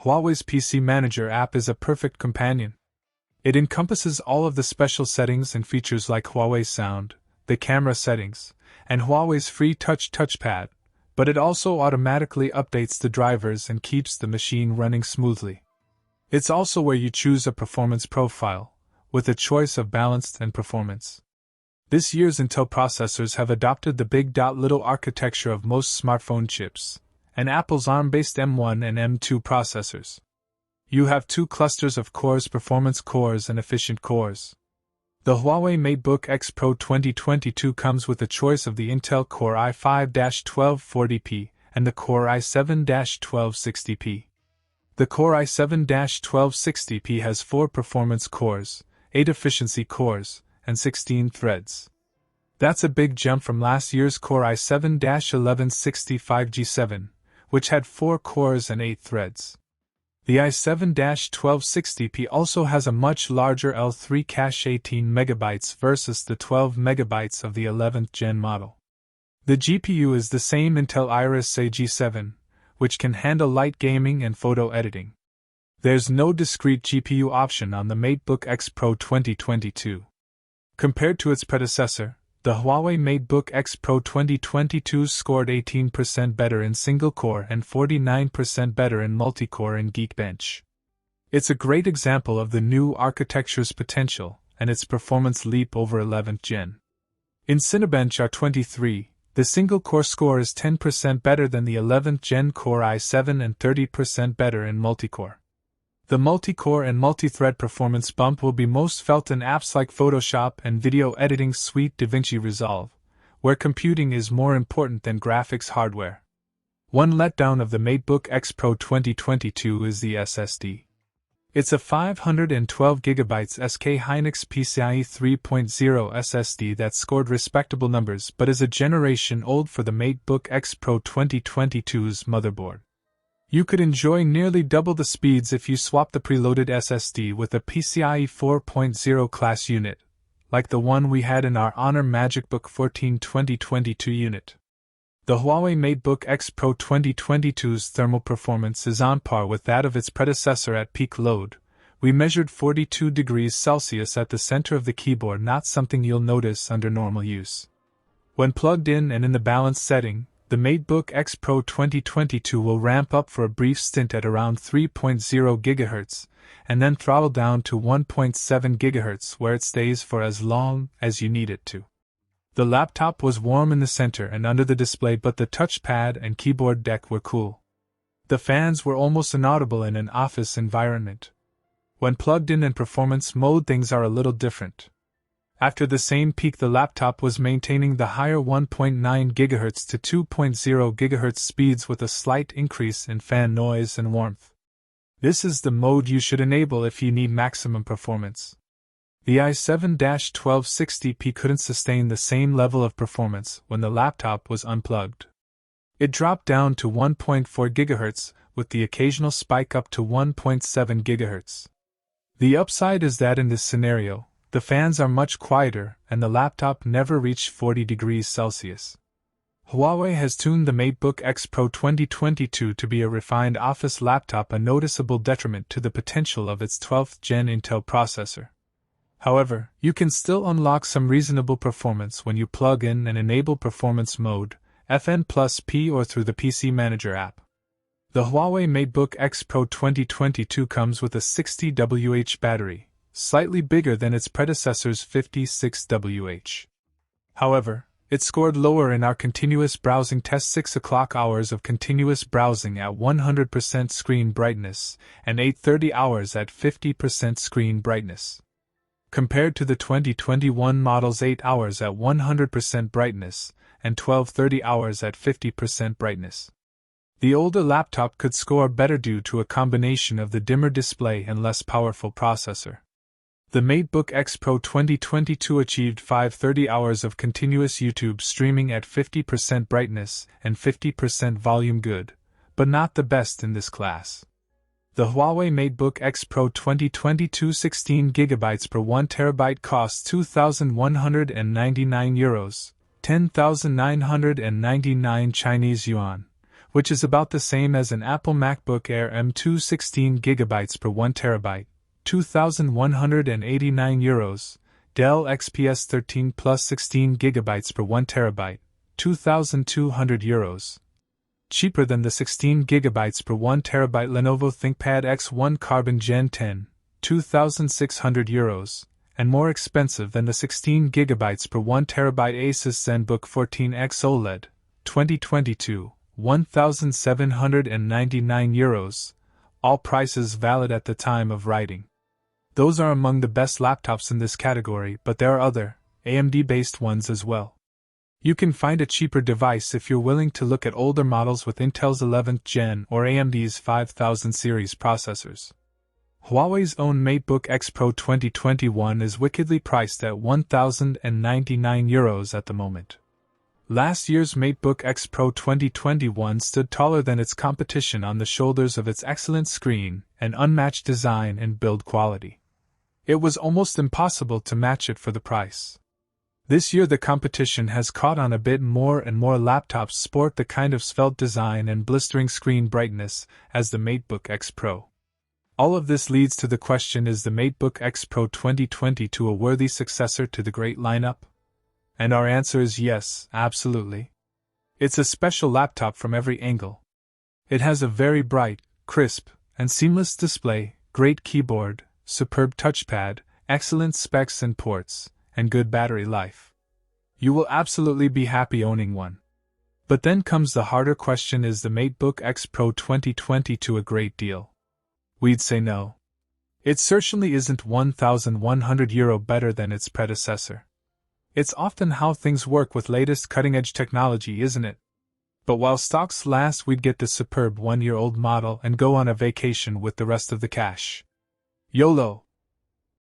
Huawei's PC Manager app is a perfect companion. It encompasses all of the special settings and features like Huawei Sound, the camera settings, and Huawei's free touchpad, but it also automatically updates the drivers and keeps the machine running smoothly. It's also where you choose a performance profile, with a choice of balanced and performance. This year's Intel processors have adopted the big little architecture of most smartphone chips, and Apple's ARM-based M1 and M2 processors. You have two clusters of cores: performance cores and efficient cores. The Huawei MateBook X Pro 2022 comes with a choice of the Intel Core i5-1240p and the Core i7-1260p. The Core i7-1260p has 4 performance cores, 8 efficiency cores, and 16 threads. That's a big jump from last year's Core i7-1165G7, which had 4 cores and 8 threads. The i7-1260p also has a much larger L3 cache, 18 MB versus the 12 MB of the 11th gen model. The GPU is the same Intel Iris G7, which can handle light gaming and photo editing. There's no discrete GPU option on the MateBook X Pro 2022. Compared to its predecessor, the Huawei MateBook X Pro 2022 scored 18% better in single-core and 49% better in multi-core in Geekbench. It's a great example of the new architecture's potential and its performance leap over 11th gen. In Cinebench R23, the single-core score is 10% better than the 11th gen Core i7 and 30% better in multi-core. The multi-core and multi-thread performance bump will be most felt in apps like Photoshop and video editing suite DaVinci Resolve, where computing is more important than graphics hardware. One letdown of the MateBook X Pro 2022 is the SSD. It's a 512GB SK Hynix PCIe 3.0 SSD that scored respectable numbers but is a generation old for the MateBook X Pro 2022's motherboard. You could enjoy nearly double the speeds if you swap the preloaded SSD with a PCIe 4.0 class unit, like the one we had in our Honor MagicBook 14 2022 unit. The Huawei MateBook X Pro 2022's thermal performance is on par with that of its predecessor at peak load. We measured 42 degrees Celsius at the center of the keyboard, not something you'll notice under normal use. When plugged in and in the balanced setting, the MateBook X Pro 2022 will ramp up for a brief stint at around 3.0 GHz, and then throttle down to 1.7 GHz, where it stays for as long as you need it to. The laptop was warm in the center and under the display, but the touchpad and keyboard deck were cool. The fans were almost inaudible in an office environment. When plugged in performance mode, things are a little different. After the same peak, the laptop was maintaining the higher 1.9 GHz to 2.0 GHz speeds with a slight increase in fan noise and warmth. This is the mode you should enable if you need maximum performance. The i7-1260p couldn't sustain the same level of performance when the laptop was unplugged. It dropped down to 1.4 GHz, with the occasional spike up to 1.7 GHz. The upside is that in this scenario, the fans are much quieter and the laptop never reached 40 degrees Celsius. Huawei has tuned the MateBook X Pro 2022 to be a refined office laptop, a noticeable detriment to the potential of its 12th gen Intel processor. However, you can still unlock some reasonable performance when you plug in and enable performance mode, FN+P, or through the PC Manager app. The Huawei MateBook X Pro 2022 comes with a 60Wh battery, slightly bigger than its predecessor's 56Wh. However, it scored lower in our continuous browsing test: 6 o'clock hours of continuous browsing at 100% screen brightness and 830 hours at 50% screen brightness. Compared to the 2021 model's 8 hours at 100% brightness and 1230 hours at 50% brightness. The older laptop could score better due to a combination of the dimmer display and less powerful processor. The MateBook X Pro 2022 achieved 530 hours of continuous YouTube streaming at 50% brightness and 50% volume, good, but not the best in this class. The Huawei MateBook X Pro 2022 16GB per 1TB costs €2,199, 10,999 Chinese yuan, which is about the same as an Apple MacBook Air M2 16GB per 1TB, €2,189, Dell XPS 13 Plus 16GB per 1TB, €2,200. Cheaper than the 16GB per 1TB Lenovo ThinkPad X1 Carbon Gen 10, €2,600, and more expensive than the 16GB per 1TB Asus ZenBook 14X OLED, 2022, €1,799, all prices valid at the time of writing. Those are among the best laptops in this category, but there are other, AMD-based ones as well. You can find a cheaper device if you're willing to look at older models with Intel's 11th Gen or AMD's 5000 series processors. Huawei's own MateBook X Pro 2021 is wickedly priced at €1,099 at the moment. Last year's MateBook X Pro 2021 stood taller than its competition on the shoulders of its excellent screen and unmatched design and build quality. It was almost impossible to match it for the price. This year the competition has caught on a bit more, and more laptops sport the kind of svelte design and blistering screen brightness as the MateBook X Pro. All of this leads to the question, is the MateBook X Pro 2022 a worthy successor to the great lineup? And our answer is yes, absolutely. It's a special laptop from every angle. It has a very bright, crisp, and seamless display, great keyboard, superb touchpad, excellent specs and ports, and good battery life. You will absolutely be happy owning one. But then comes the harder question, is the MateBook X Pro 2022 a great deal? We'd say no. It certainly isn't €1,100 better than its predecessor. It's often how things work with latest cutting-edge technology, isn't it? But while stocks last, we'd get the superb one-year-old model and go on a vacation with the rest of the cash. YOLO!